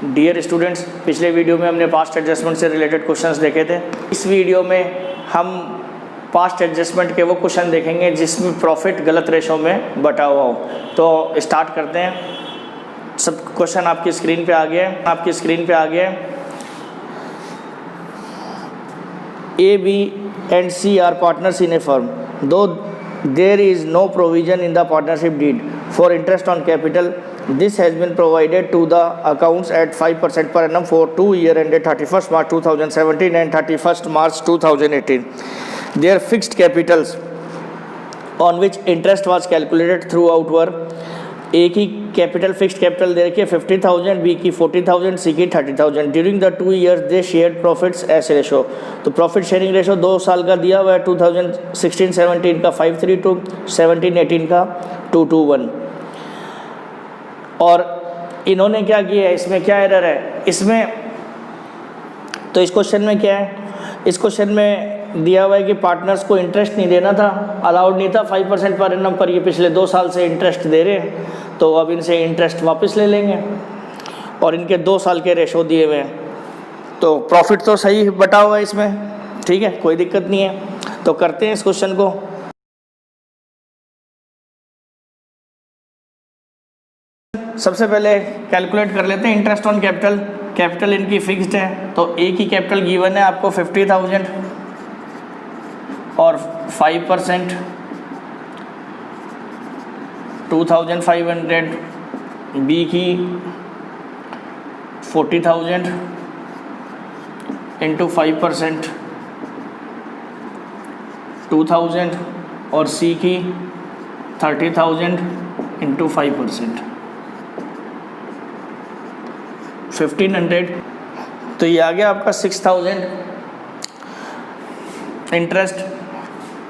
Dear students, पिछले video में हमने पास्ट एडजस्टमेंट से रिलेटेड क्वेश्चंस देखे थे। इस वीडियो में हम पास्ट एडजस्टमेंट के वो क्वेश्चन देखेंगे जिसमें प्रॉफिट गलत रेशो में बटा हुआ हो। तो स्टार्ट करते हैं। सब क्वेश्चन आपकी स्क्रीन पे आ गया है। A, B and C are partners in a firm. Though there is no provision in the partnership deed for interest on capital, this has been provided to the accounts at 5% per annum for 2 years ended 31st March 2017 and 31st March 2018. Their fixed capitals on which interest was calculated throughout were: A की capital fixed capital दे रखी है 50,000, B की 40,000, C की 30,000। During the 2 years they share profits S ratio. तो profit sharing ratio 2 साल का दिया हुआ है, 2016-17 का 5:3 17-18 का 2:1। और इन्होंने क्या किया है, इसमें क्या एरर है इसमें? तो इस क्वेश्चन में क्या है, इस क्वेश्चन में दिया हुआ है कि पार्टनर्स को इंटरेस्ट नहीं देना था, अलाउड नहीं था 5% पर एनम पर। ये पिछले 2 साल से इंटरेस्ट दे रहे हैं, तो अब इनसे इंटरेस्ट वापस ले लेंगे और इनके 2 साल के रेशो दिए हुए हैं। तो प्रॉफिट तो सही बटा हुआ है इसमें, ठीक है, कोई दिक्कत नहीं है। तो करते हैं इस क्वेश्चन को। सबसे पहले कैलकुलेट कर लेते हैं इंटरेस्ट ऑन कैपिटल। कैपिटल इनकी फिक्स्ड है, तो ए की कैपिटल गिवन है आपको 50,000 और 5% 2,500, बी की 40,000 इंटू 5% 2,000 और सी की 30,000 इंटू 5% 1,500। तो ये आ गया आपका 6,000 इंटरेस्ट।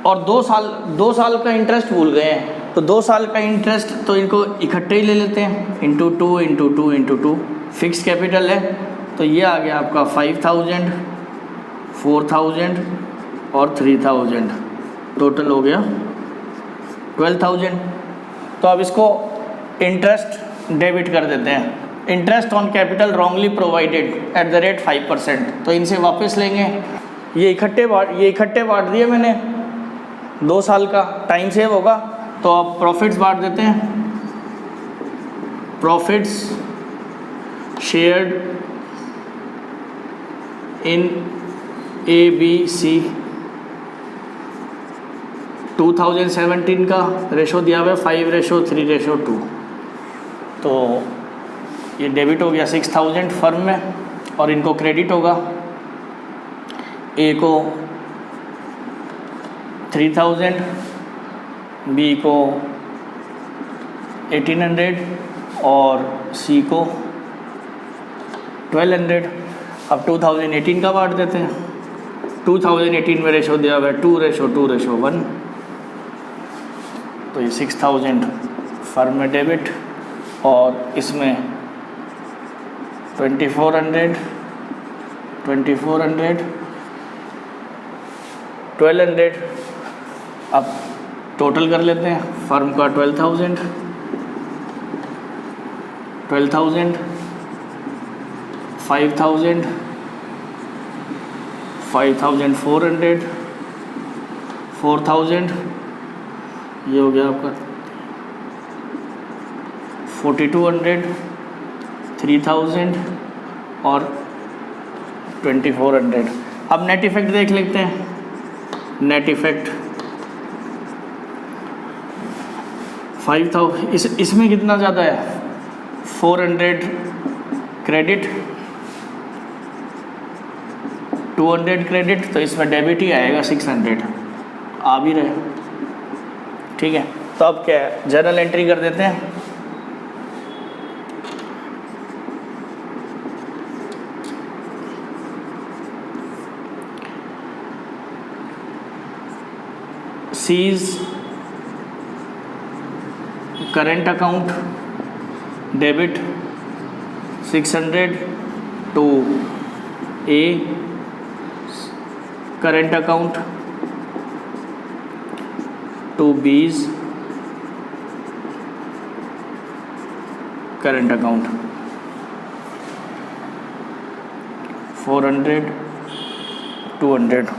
और 2 साल का इंटरेस्ट भूल गए हैं, तो 2 साल का इंटरेस्ट तो इनको इकट्ठे ही ले लेते हैं, इंटू 2 फिक्स कैपिटल है। तो ये आ गया आपका 5,000 4,000 और 3,000, टोटल हो गया 12,000। तो अब इसको इंटरेस्ट डेबिट कर देते हैं। Interest on capital wrongly provided eight the rate 5%। तो इनसे वापस लेंगे। ये इकट्ठे बांट दिए मैंने, 2 साल का टाइम सेव होगा। तो अब प्रॉफिट्स बांट देते हैं। Profits shared in A B C. 2017 का रेशो दिया हुआ है 5:3:2। तो ये डेबिट हो गया 6,000 फर्म में, और इनको क्रेडिट होगा। ए को 3,000, बी को 1,800 और सी को 1,200। अब 2018 का बांट देते हैं। 2018 में रेशो दिया हुआ है 2:1। तो ये 6,000 फर्म में डेबिट, और इसमें 2,400 1,200। अब टोटल कर लेते हैं। फर्म का 12,000 5,000 5,400 4,000, ये हो गया आपका 4,200 3,000 और 2,400। अब नेट इफेक्ट देख लेते हैं। नेट इफेक्ट 5,000, इसमें कितना ज़्यादा है? 400 क्रेडिट 200 क्रेडिट, तो इसमें डेबिट ही आएगा 600, आ भी रहे, ठीक है। तो अब क्या है, जर्नल एंट्री कर देते हैं। C's current account debit 600 to A current account to B's current account. 400 200।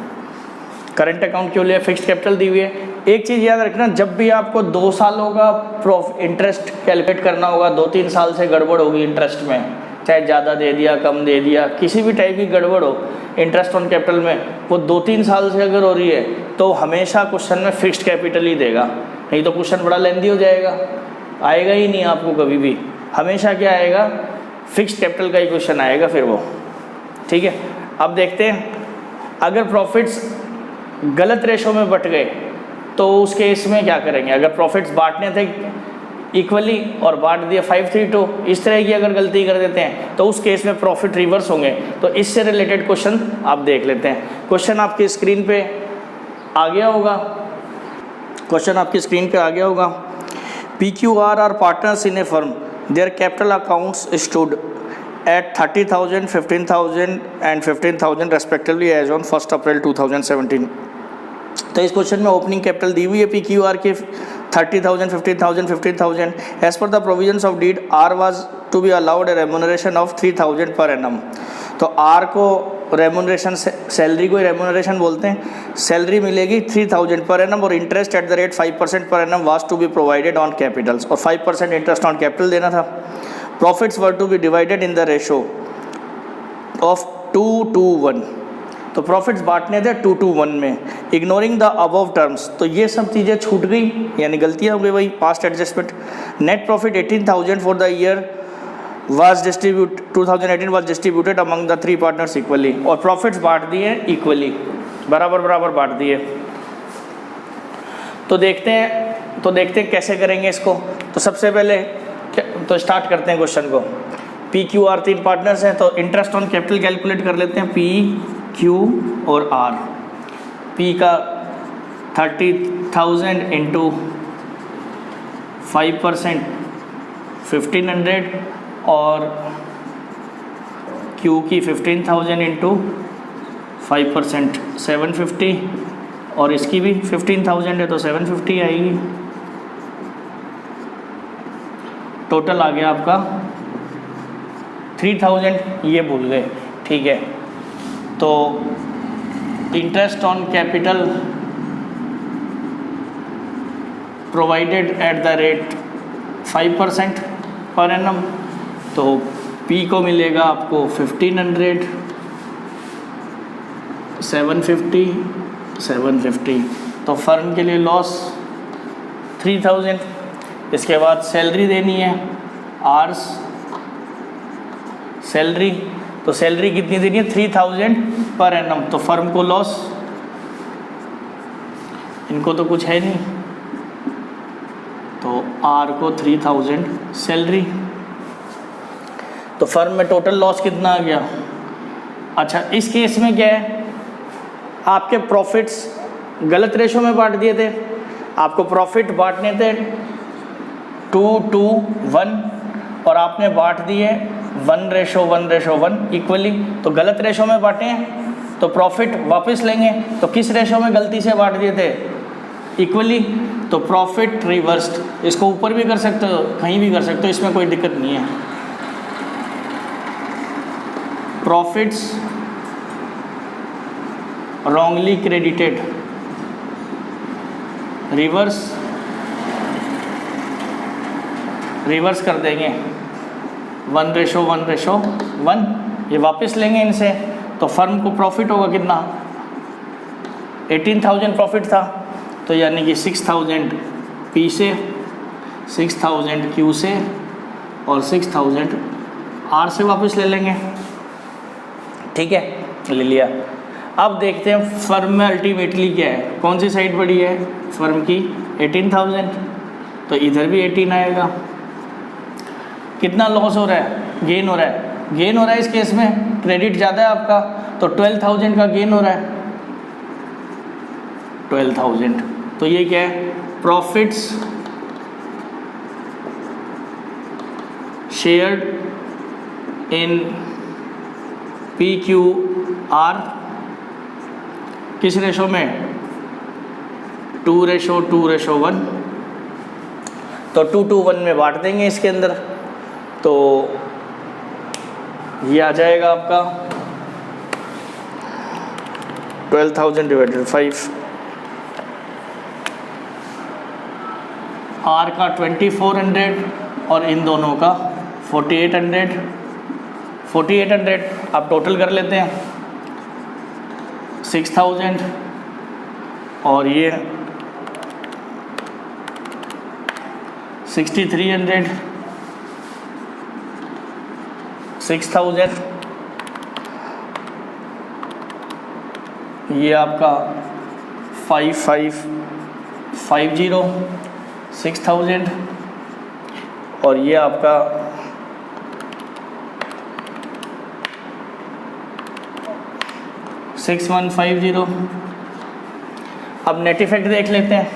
Current account क्यों लिया? फिक्स्ड कैपिटल दी हुई है। एक चीज़ याद रखना, जब भी आपको 2 सालों का इंटरेस्ट कैलकुलेट करना होगा, 2-3 साल से गड़बड़ होगी इंटरेस्ट में, चाहे ज़्यादा दे दिया कम दे दिया, किसी भी टाइप की गड़बड़ हो इंटरेस्ट ऑन कैपिटल में, वो 2-3 साल से अगर हो रही है तो हमेशा क्वेश्चन में फिक्स्ड कैपिटल ही देगा, नहीं तो क्वेश्चन बड़ा लेंदी हो जाएगा, आएगा ही नहीं आपको कभी भी। हमेशा क्या आएगा? फिक्स्ड कैपिटल का ही क्वेश्चन आएगा फिर वो। ठीक है, अब देखते हैं अगर प्रॉफिट्स गलत रेशो में बट गए तो उस केस में क्या करेंगे। अगर प्रॉफिट्स बांटने थे इक्वली और बांट दिया 5-3-2, इस तरह की अगर गलती कर देते हैं तो उस केस में प्रॉफिट रिवर्स होंगे। तो इससे रिलेटेड क्वेश्चन आप देख लेते हैं। क्वेश्चन आपकी स्क्रीन पे आ गया होगा, क्वेश्चन आपकी स्क्रीन पे आ गया होगा। PQR are partners in a firm, their capital accounts stood at 30,000, 15,000 and 15,000 respectively as on 1st April 2017। तो इस क्वेश्चन में ओपनिंग कैपिटल दी हुई है PQR के 30,000, 15,000, 15,000। As per the provisions of deed R was to be allowed a remuneration of 3,000 per annum. तो R को remuneration, salary को remuneration बोलते हैं, सैलरी मिलेगी 3,000 पर एनम और interest eight the rate 5% per annum was to be provided on capitals, और 5% interest on capital देना था। Profits were to be divided in the ratio of 2-1। तो प्रॉफिट्स बांटने थे 2-1 में। इग्नोरिंग द अबव टर्म्स, तो ये सब चीज़ें छूट गई, यानी गलतियाँ हो गई वही, past adjustment. Net profit 18,000 for the year was 2018 was distributed among the 3 partners equally, और प्रॉफिट्स बांट दिए इक्वली, बराबर बराबर बांट दिए। तो देखते हैं कैसे करेंगे इसको। तो सबसे पहले तो स्टार्ट करते हैं क्वेश्चन को। PQR 3 पार्टनर्स हैं, तो इंटरेस्ट ऑन कैपिटल कैलकुलेट कर लेते हैं। PQ और R। P का 30,000 इंटू 5% 1,500 और Q की 15,000 इंटू 5% 750 और इसकी भी 15,000 है तो 750 आएगी। टोटल आ गया आपका 3,000, ये भूल गए, ठीक है। तो interest on capital provided eight the rate 5% per annum, तो P को मिलेगा आपको 1,500 750 तो फर्म के लिए लॉस 3,000। इसके बाद सैलरी देनी है, आर्स सैलरी, तो सैलरी कितनी देनी है 3,000 पर एनम, तो फर्म को लॉस, इनको तो कुछ है नहीं, तो आर को 3,000 सैलरी, तो फर्म में टोटल लॉस कितना आ गया। अच्छा, इस केस में क्या है, आपके प्रॉफिट्स गलत रेशो में बांट दिए थे, आपको प्रॉफिट बांटने थे 2-1 और आपने बांट दिए 1:1:1 इक्वली, तो गलत रेशो में बांटे हैं तो प्रॉफिट वापस लेंगे। तो किस रेशो में गलती से बांट दिए थे, इक्वली, तो प्रॉफिट रिवर्स्ड। इसको ऊपर भी कर सकते हो, कहीं भी कर सकते हो, इसमें कोई दिक्कत नहीं है। प्रॉफिट्स रॉन्गली क्रेडिटेड रिवर्स कर देंगे 1:1:1, ये वापस लेंगे इनसे, तो फर्म को प्रॉफिट होगा कितना, 18,000 प्रॉफिट था, तो यानी कि 6,000 P से, 6,000 Q से और 6,000 R से वापस ले लेंगे। ठीक है, ले लिया। अब देखते हैं फर्म में अल्टीमेटली क्या है, कौन सी साइड बड़ी है फर्म की, 18,000, तो इधर भी 18 आएगा। कितना लॉस हो रहा है, गेन हो रहा है, गेन हो रहा है इस केस में, क्रेडिट ज़्यादा है आपका, तो 12,000 का गेन हो रहा है, 12,000। तो ये क्या है, प्रॉफिट्स शेयर्ड इन PQR किस रेशो में, 2:2:1, तो 2:1 में बांट देंगे इसके अंदर, तो ये आ जाएगा आपका 12,000 डिवाइडेड 5, आर का 2400 और इन दोनों का 4800। 4800 आप टोटल कर लेते हैं, 6000 और ये 6300, 6000, ये आपका 5550, 6000 और ये आपका 6150। अब नेट इफेक्ट देख लेते हैं।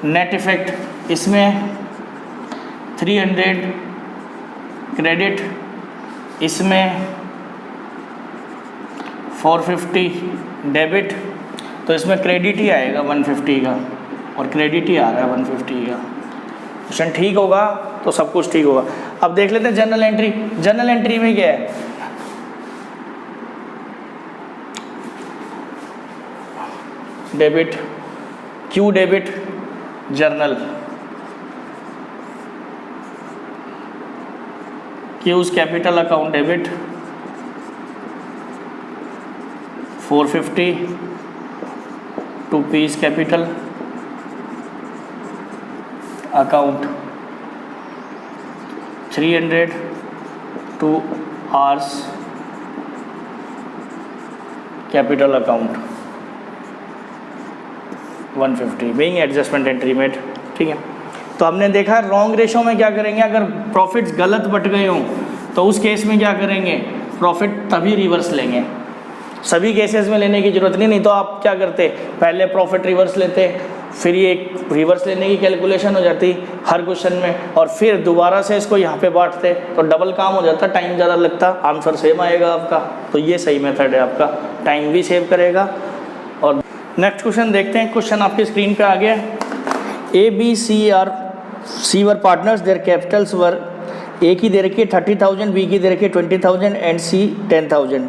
नेट इफेक्ट इसमें 300 क्रेडिट, इसमें 450 डेबिट, तो इसमें क्रेडिट ही आएगा 150 का और क्रेडिट ही आ रहा है 150 का। क्वेश्चन ठीक होगा तो सब कुछ ठीक होगा। अब देख लेते हैं जर्नल एंट्री। जर्नल एंट्री में क्या है, debit, Q debit journal, Q's capital account debit 450 to P's capital account 300 to R's capital account 150 being adjustment entry made. ठीक है, तो हमने देखा रॉन्ग रेशो में क्या करेंगे, अगर प्रॉफिट्स गलत बट गए हों तो उस केस में क्या करेंगे, प्रॉफिट तभी रिवर्स लेंगे। सभी केसेस में लेने की जरूरत नहीं तो आप क्या करते, पहले प्रॉफिट रिवर्स लेते, फिर ये एक रिवर्स लेने की कैलकुलेशन हो जाती हर क्वेश्चन में, और फिर दोबारा से इसको यहाँ पे बांटते, तो डबल काम हो जाता, टाइम ज़्यादा लगता, आंसर सेम आएगा आपका। तो ये सही मेथड है आपका, टाइम भी सेव करेगा। और नेक्स्ट क्वेश्चन देखते हैं। क्वेश्चन आपकी स्क्रीन पे आ गया। A B C were partners, their capitals were, A की दे रखी है 30,000, बी की दे रखी है 20,000 एंड सी 10,000।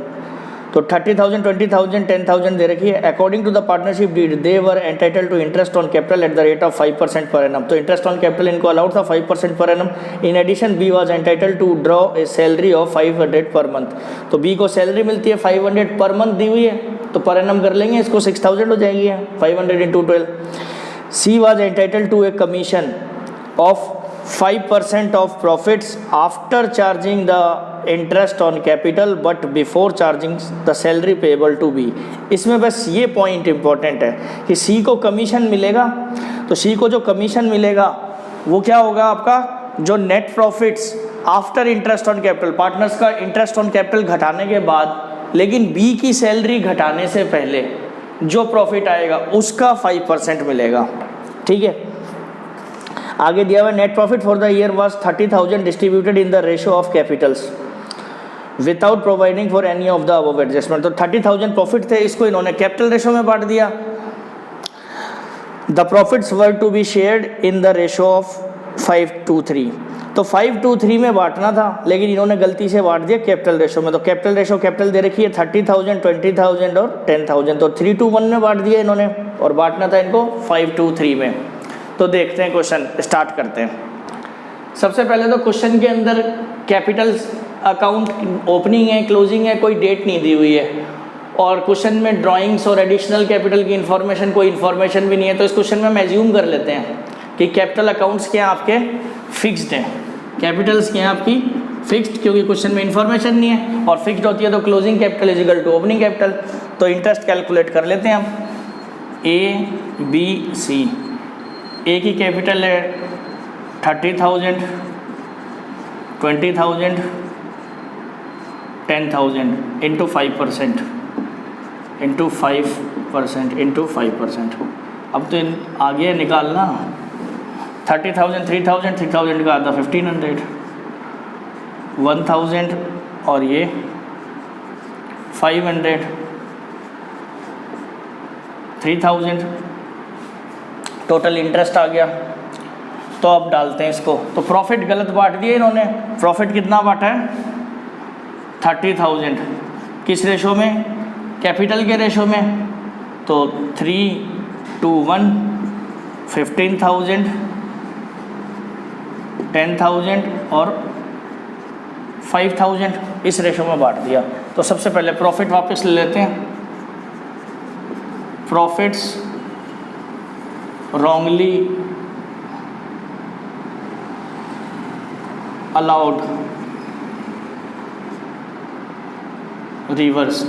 तो 30,000, 20,000, 10,000 दे रखी है। According to the partnership deed they were entitled to interest on capital at the rate of 5% per annum. तो इंटरेस्ट ऑन कैपिटल इनको अलाउड था 5% per annum. In addition B was entitled to draw a salary of 500 per month. तो B को salary मिलती है 500 per month दी हुई है, तो पर एनम कर लेंगे, इसको 6,000 हो जाएगी 500 into 12। C was entitled to a commission of 5% of profits after charging the interest on capital but before charging the salary payable to B. इसमें बस ये पॉइंट इंपॉर्टेंट है कि सी को कमीशन मिलेगा, तो सी को जो कमीशन मिलेगा वो क्या होगा, आपका जो net profits after interest on capital, partners का इंटरेस्ट ऑन कैपिटल घटाने के बाद, लेकिन बी की सैलरी घटाने से पहले जो प्रॉफिट आएगा उसका 5% मिलेगा। ठीक है, आगे दिया हुआ net profit for the year was 30,000 distributed in the ratio of Capitals without providing for any of the above adjustment. तो 30,000 प्रॉफिट थे, इसको इन्होंने कैपिटल रेशो में बांट दिया। The profits were to be shared in the ratio of 5:3। तो 5:3 में बांटना था, लेकिन इन्होंने गलती से बांट दिया कैपिटल रेशो में। तो कैपिटल रेशो कैपिटल दे रखी है 30,000, 20,000 और 10,000, तो 3:1 में बांट दिया इन्होंने, और बांटना था इनको 5:3 में। तो देखते हैं, क्वेश्चन स्टार्ट करते हैं। सबसे पहले तो क्वेश्चन के अंदर कैपिटल अकाउंट ओपनिंग है, क्लोजिंग है, कोई डेट नहीं दी हुई है, और क्वेश्चन में ड्राइंग्स और एडिशनल कैपिटल की इन्फॉर्मेशन, कोई इन्फॉर्मेशन भी नहीं है। तो इस क्वेश्चन में हम एज्यूम कर लेते हैं कि कैपिटल अकाउंट्स क्या आपके फिक्स्ड हैं, कैपिटल्स क्या हैं आपकी फिक्स्ड, क्योंकि क्वेश्चन में इन्फॉर्मेशन नहीं है, और फिक्स्ड होती है तो closing capital is equal to opening capital. तो इंटरेस्ट कैलकुलेट कर लेते हैं हम। ए बी सी, ए की कैपिटल है 30,000, 20,000, 10,000 इंटू 5% इंटू 5% इंटू 5%। अब तो आगे निकालना 30,000, 3,000, 3,000 का आधा 1,500, 1,000 और ये 500, 3,000 टोटल इंटरेस्ट आ गया। तो अब डालते हैं इसको। तो प्रॉफिट गलत बांट दिया इन्होंने, प्रॉफिट कितना बांटा है 30,000, किस रेशो में, कैपिटल के रेशो में, तो 3 2 1 15,000 10,000 और 5,000 इस रेशो में बांट दिया। तो सबसे पहले प्रॉफिट वापस ले लेते हैं। प्रॉफिट्स रॉन्गली अलाउड रिवर्स्ड,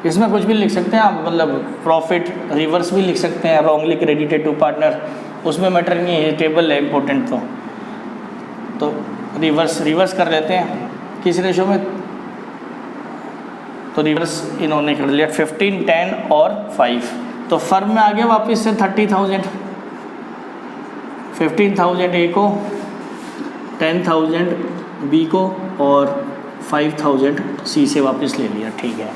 इसमें कुछ भी लिख सकते हैं आप, मतलब प्रॉफिट रिवर्स भी लिख सकते हैं, रॉन्गली क्रेडिटेड टू पार्टनर, उसमें मैटर नहीं है, ये टेबल है इम्पोर्टेंट। तो रिवर्स कर लेते हैं किस रेशो में, तो रिवर्स इन्होंने कर लिया 15 10 और 5। तो फर्म में आ गया वापस से 30,000, 15,000 ए को, 10,000 बी को और 5,000 सी से वापस ले लिया। ठीक है,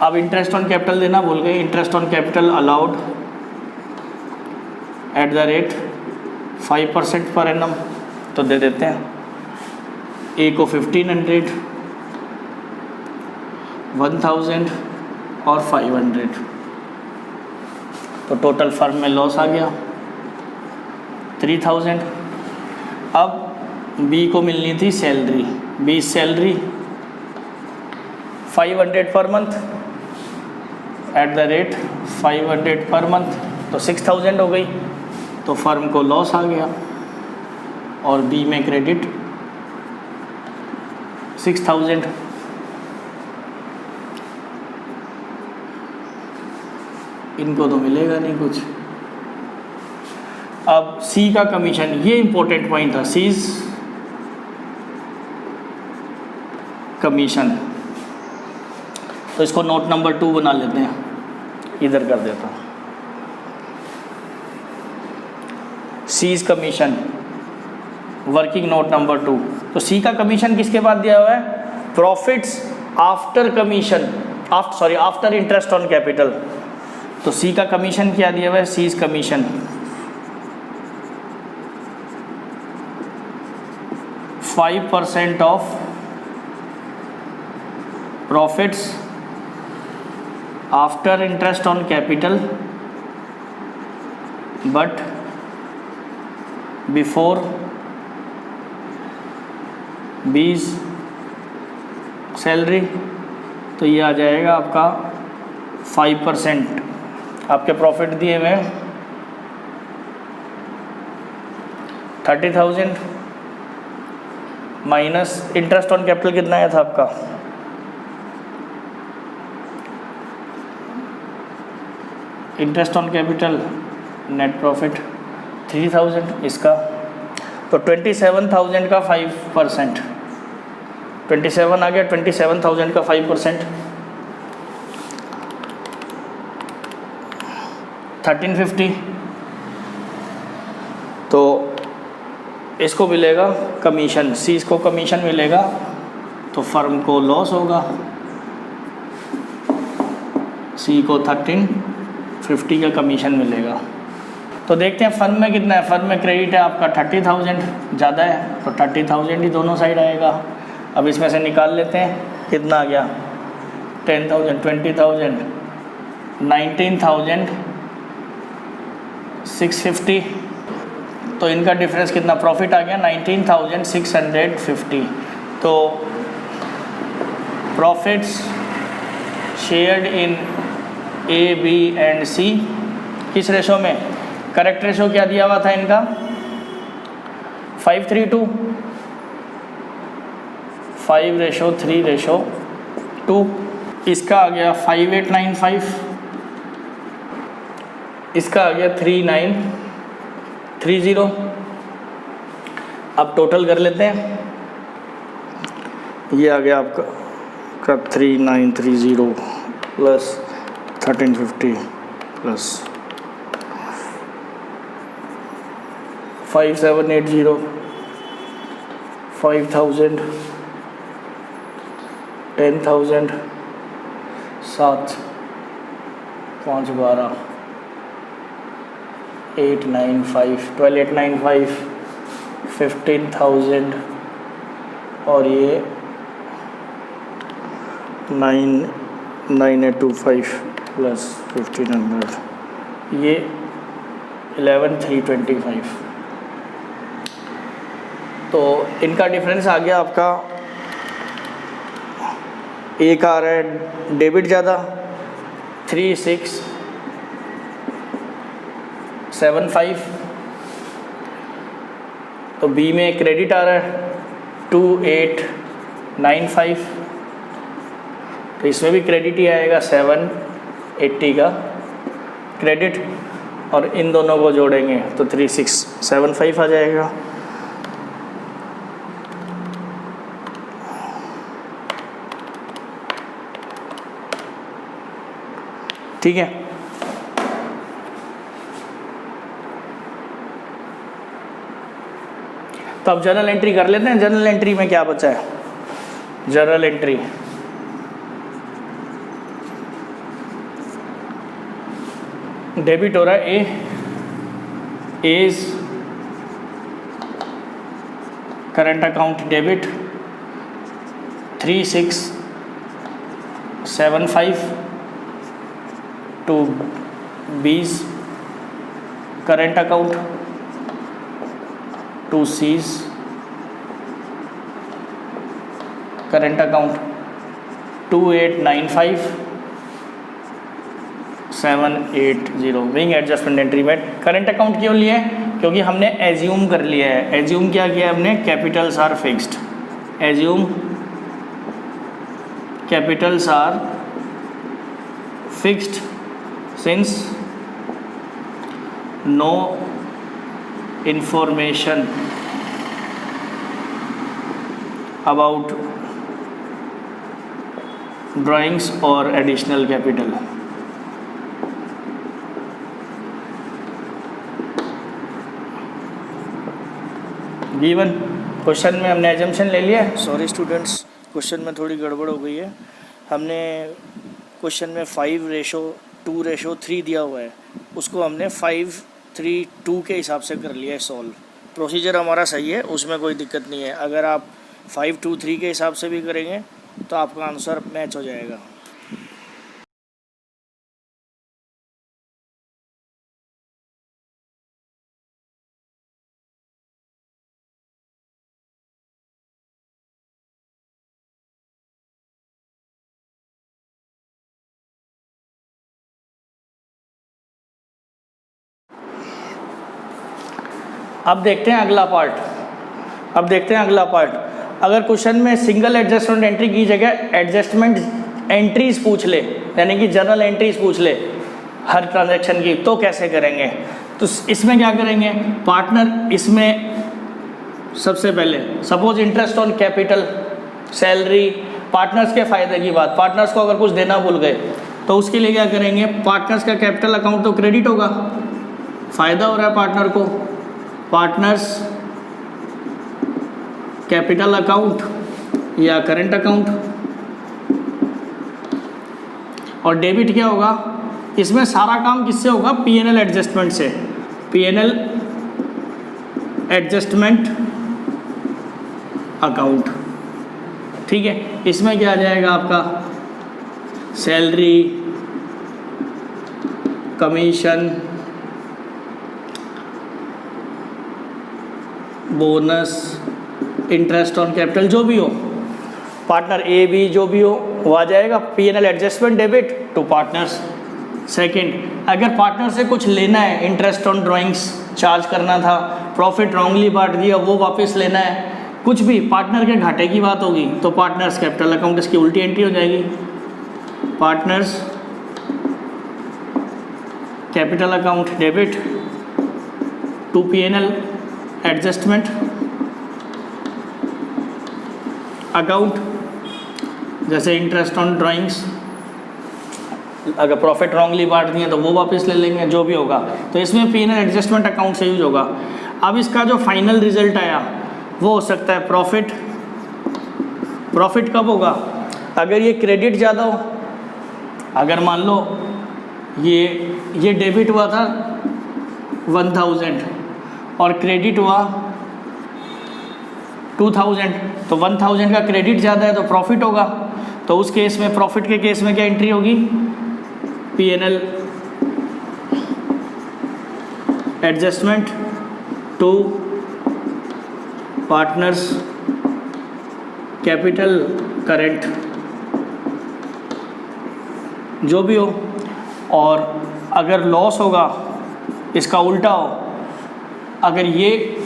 अब इंटरेस्ट ऑन कैपिटल देना भूल गए। Interest on capital allowed at the rate 5% per annum, तो दे देते हैं। ए को 1500, 1000 और 500, तो टोटल फर्म में लॉस आ गया 3000। अब बी को मिलनी थी salary, B salary 500 per month eight the rate 500 per month, तो 6000 हो गई, तो फर्म को लॉस आ गया और बी में क्रेडिट 6000। इनको तो मिलेगा नहीं कुछ। अब सी का कमीशन, ये इंपॉर्टेंट पॉइंट था, सीज कमीशन, तो इसको नोट नंबर 2 बना लेते हैं, इधर कर देता हूँ। C's commission working note number 2। तो सी का कमीशन किसके बाद दिया हुआ है, profits after commission, after interest on capital. तो सी का कमीशन क्या दिया हुआ है, C's commission 5% of profits after interest on capital but before B's salary, तो ये आ जाएगा आपका 5%। आपके प्रॉफिट दिए हुए 30,000 माइनस इंटरेस्ट ऑन कैपिटल कितना आया था आपका, interest on capital net profit 3,000 इसका, तो 27,000 का 5%, 27 आ गया, 27,000 का 5% 1350, तो इसको मिलेगा कमीशन, सीज को कमीशन मिलेगा, तो फर्म को लॉस होगा, सी को 1350 का कमीशन मिलेगा। तो देखते हैं फर्म में कितना है, फर्म में क्रेडिट है आपका 30,000 ज़्यादा है, तो 30,000 ही दोनों साइड आएगा। अब इसमें से निकाल लेते हैं, कितना आ गया 10,000, 20,000, 19,650, तो इनका डिफरेंस कितना, प्रॉफिट आ गया 19,650। तो profits shared in A B and C किस रेशो में, करेक्ट रेशो क्या दिया हुआ था इनका 5:3:2, 5:3:2, इसका आ गया 5895, इसका आ गया 3930। अब टोटल कर लेते हैं, ये आ गया आपका 3930 प्लस 1350 प्लस 5780, 5,000, 10,000, 7, 5, 12, 895, 12,895, 15,000 और ये 9825 प्लस 1500, ये 11325। तो इनका डिफरेंस आ गया आपका, एक आ रहा है डेबिट ज़्यादा 3675, तो बी में क्रेडिट आ रहा है 2895, तो इसमें भी क्रेडिट ही आएगा 780 का क्रेडिट, और इन दोनों को जोड़ेंगे तो 3675 आ जाएगा। ठीक है, तो अब जर्नल एंट्री कर लेते हैं। जर्नल एंट्री में क्या बचा है? जर्नल एंट्री डेबिट हो रहा है A is current account debit 3675 to B's current account to C's current account 2895780 विंग एडजस्टमेंट एंट्री में करंट अकाउंट क्यों लिए? क्योंकि हमने एज्यूम कर लिया है। एज्यूम क्या किया हमने? Capitals are fixed. Assume capitals are fixed since no information about drawings or additional capital। Given question में हमने एजम्पशन ले लिया है। सॉरी स्टूडेंट्स, क्वेश्चन में थोड़ी गड़बड़ हो गई है। हमने क्वेश्चन में 5:2:3 दिया हुआ है, उसको हमने 5:3:2 के हिसाब से कर लिया है सॉल्व। प्रोसीजर हमारा सही है, उसमें कोई दिक्कत नहीं है। अगर आप 5:2:3 के हिसाब से भी करेंगे तो आपका आंसर मैच हो जाएगा। अब देखते हैं अगला पार्ट। अगर क्वेश्चन में सिंगल एडजस्टमेंट एंट्री की जगह एडजस्टमेंट एंट्रीज पूछ ले, यानी कि जर्नल एंट्रीज पूछ ले हर ट्रांजैक्शन की, तो कैसे करेंगे? तो इसमें क्या करेंगे? पार्टनर इसमें सबसे पहले suppose interest on capital, salary, partners के फ़ायदे की बात, पार्टनर्स को अगर कुछ देना भूल गए तो उसके लिए क्या करेंगे? पार्टनर्स का कैपिटल अकाउंट तो क्रेडिट होगा, फ़ायदा हो रहा है पार्टनर को। पार्टनर्स कैपिटल अकाउंट या करंट अकाउंट, और डेबिट क्या होगा? इसमें सारा काम किससे होगा? P&L एडजस्टमेंट से। P&L एडजस्टमेंट अकाउंट, ठीक है। इसमें क्या आ जाएगा आपका? Salary, commission, bonus, interest on capital, जो भी हो, पार्टनर ए बी जो भी हो वो आ जाएगा। P&L adjustment debit to partners. Second, अगर पार्टनर से कुछ लेना है, इंटरेस्ट ऑन ड्राइंग्स चार्ज करना था, प्रॉफिट रॉन्गली बांट दिया वो वापस लेना है, कुछ भी पार्टनर के घाटे की बात होगी तो पार्टनर्स कैपिटल अकाउंट, इसकी उल्टी एंट्री हो जाएगी। Partners capital account debit to P&L adjustment account, जैसे इंटरेस्ट ऑन ड्राइंग्स, अगर प्रॉफिट रॉन्गली बांट दिए तो वो वापस ले लेंगे, जो भी होगा। तो इसमें P&L एडजस्टमेंट अकाउंट से यूज होगा। अब इसका जो फाइनल रिजल्ट आया वो हो सकता है प्रॉफिट। प्रॉफिट कब होगा? अगर ये क्रेडिट ज़्यादा हो, अगर मान लो ये डेबिट हुआ था 1000 और क्रेडिट हुआ 2000, तो 1000 का क्रेडिट ज़्यादा है तो प्रॉफिट होगा। तो उस केस में, प्रॉफिट के केस में क्या एंट्री होगी? P&L adjustment to partners capital current, जो भी हो। और अगर लॉस होगा, इसका उल्टा हो, अगर ये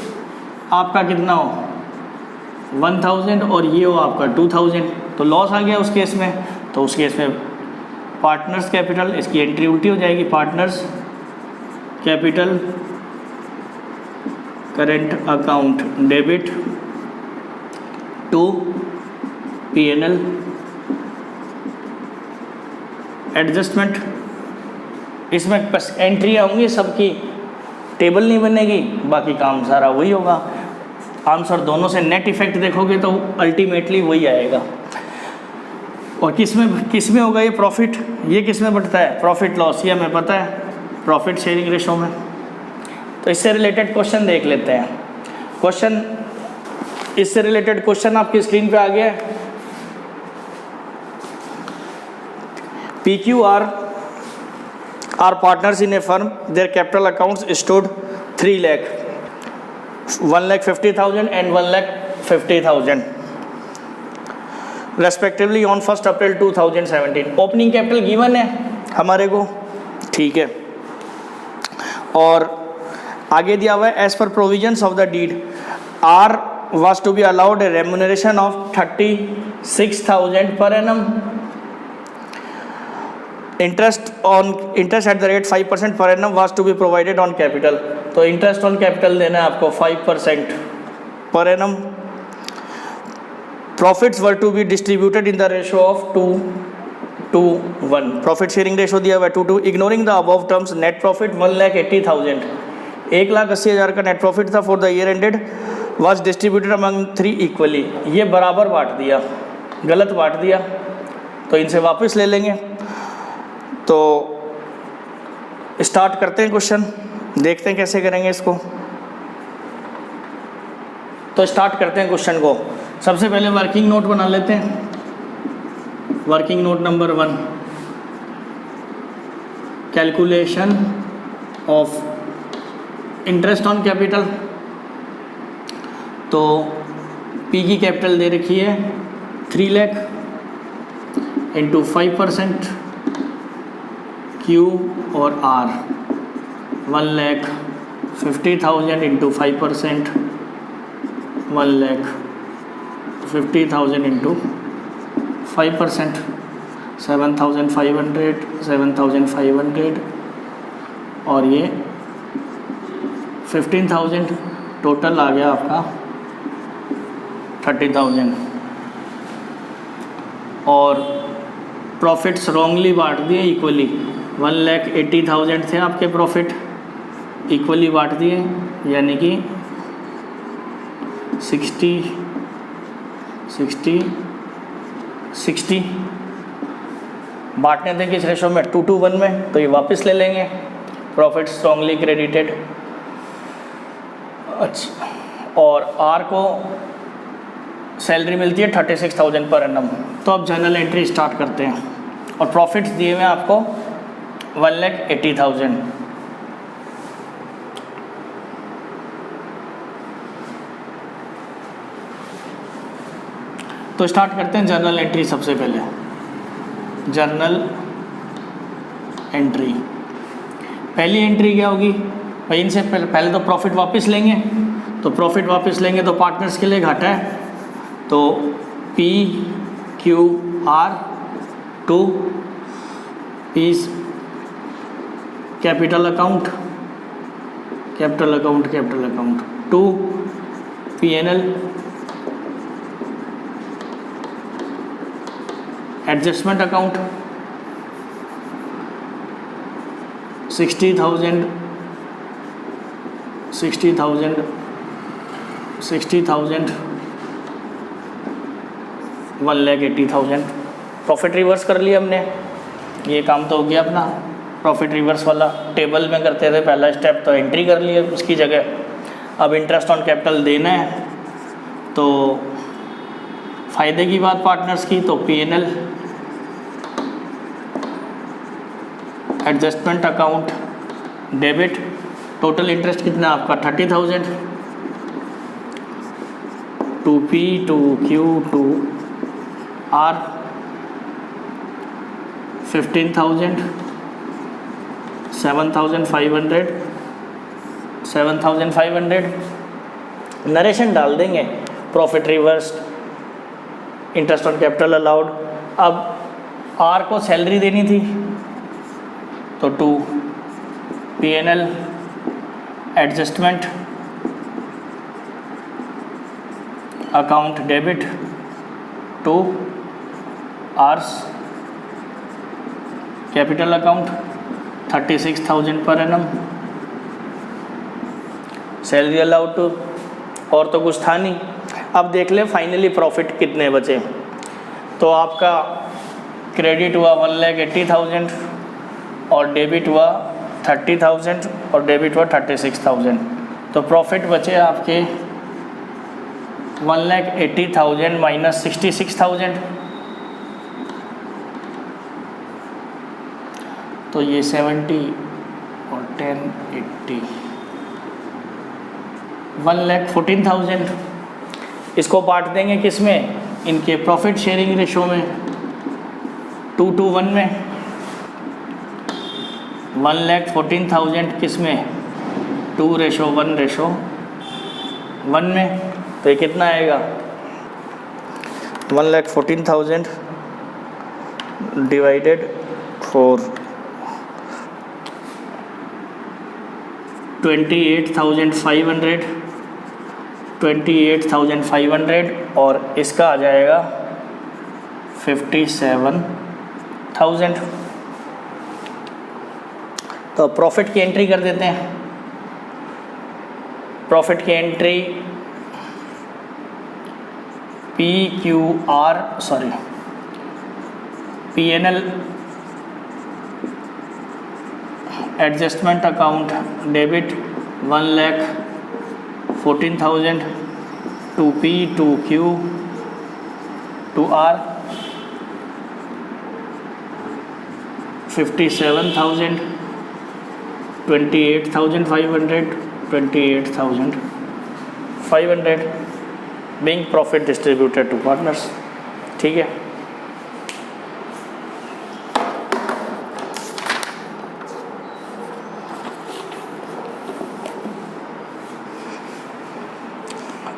आपका कितना हो 1000 और ये हो आपका 2000, तो लॉस आ गया उस केस में। तो उस केस में पार्टनर्स कैपिटल, इसकी एंट्री उल्टी हो जाएगी, partners capital current account debit to P&L adjustment. इसमें बस एंट्री होंगी सबकी, टेबल नहीं बनेगी, बाकी काम सारा वही होगा। आंसर दोनों से नेट इफेक्ट देखोगे तो अल्टीमेटली वही आएगा। और किस में होगा ये प्रॉफिट? ये किस में बढ़ता है? प्रॉफिट लॉस, ये हमें पता है, प्रॉफिट शेयरिंग रेशो में। तो इससे रिलेटेड क्वेश्चन देख लेते हैं। इससे रिलेटेड क्वेश्चन आपकी स्क्रीन पे आ गया है। PQR are partners in a firm. Their capital accounts stood 3 lakh, 1,50,000 and 1,50,000 respectively on 1st April 2017. Opening capital given है हमारे को, ठीक है। और आगे दिया हुआ है एज पर provisions of the deed are was to be allowed a remuneration of 36,000 per annum. Interest at the rate 5% per annum was to be provided on capital. तो इंटरेस्ट ऑन कैपिटल देना है आपको 5% per annum. Profits were to be distributed in the ratio of 2:1. Profit sharing ratio दिया हुआ है 2:2. Ignoring the above terms, net profit 1,80,000. 1,80,000 का net profit था for the year ended, was distributed among 3 equally. ये बराबर बांट दिया, गलत बांट दिया, तो इनसे वापस ले लेंगे। तो स्टार्ट करते हैं क्वेश्चन, देखते हैं कैसे करेंगे इसको। तो स्टार्ट करते हैं क्वेश्चन को। सबसे पहले वर्किंग नोट बना लेते हैं। Working note number 1, calculation of interest on capital. तो P की कैपिटल दे रखी है 3 लाख इंटू 5%, Q और R 1,50,000 इंटू 5%, 1,50,000 इंटू 5%, 7,500 और ये 15,000, टोटल आ गया आपका 30,000। और प्रॉफिट्स रॉन्गली बांट दिए इक्वली, 1,80,000 थे आपके प्रॉफिट, इक्वली बांट दिए, यानी कि 60 बांटने थे किस रेशो में? 2:1 में, तो ये वापस ले लेंगे। Profits wrongly credited. अच्छा, और R को सैलरी मिलती है 36,000 पर एनम। तो अब जर्नल एंट्री स्टार्ट करते हैं। और प्रॉफिट्स दिए हुए आपको 1,80,000। तो स्टार्ट करते हैं जर्नल एंट्री। सबसे पहले जर्नल एंट्री, पहली एंट्री क्या होगी भाई? इनसे पहले तो प्रॉफिट वापस लेंगे। तो प्रॉफिट वापस लेंगे तो पार्टनर्स के लिए घाटा है, तो PQR to is capital account to P&L adjustment account 60,000 1,80,000। Profit reverse कर लिया हमने, ये काम तो हो गया अपना। प्रॉफिट रिवर्स वाला टेबल में करते थे, पहला स्टेप तो एंट्री कर लिया उसकी जगह। अब इंटरेस्ट ऑन कैपिटल देना है, तो फ़ायदे की बात पार्टनर्स की, तो P&L adjustment account debit, total interest कितना आपका 30,000, to P to Q to R 15,000, 7,500 narration डाल देंगे, profit reversed, interest on capital allowed. अब R को सैलरी देनी थी तो to P&L adjustment account debit to R's capital account 36,000 per annum salary allowed to, और तो कुछ था नहीं। अब देख ले फाइनली प्रॉफिट कितने बचे। तो आपका क्रेडिट हुआ 1,80,000 और डेबिट हुआ 30,000 और डेबिट हुआ 36,000। तो प्रॉफिट बचे आपके 1,80,000 माइनस 66,000, तो ये 70 और 10 80 1,14,000। इसको बांट देंगे किस में, इनके प्रॉफिट शेयरिंग रेशो में 2:1 में। 1,14,000 किस में 2:1:1 में, तो ये कितना आएगा 1,14,000 डिवाइडेड 4 28,500 और इसका आ जाएगा 57,000। तो प्रॉफिट की एंट्री कर देते हैं। प्रॉफिट की entry P&L adjustment account debit 1,14,000 to P to Q to R 57,000 28,500 being profit distributed to partners। ठीक है,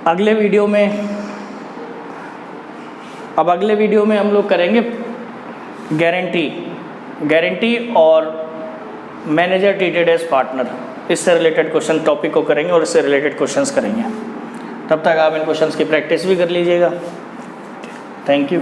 अगले वीडियो में हम लोग करेंगे गारंटी और मैनेजर ट्रीटेड एज पार्टनर। इससे रिलेटेड क्वेश्चन टॉपिक को करेंगे और इससे रिलेटेड क्वेश्चंस करेंगे। तब तक आप इन क्वेश्चंस की प्रैक्टिस भी कर लीजिएगा। Thank you.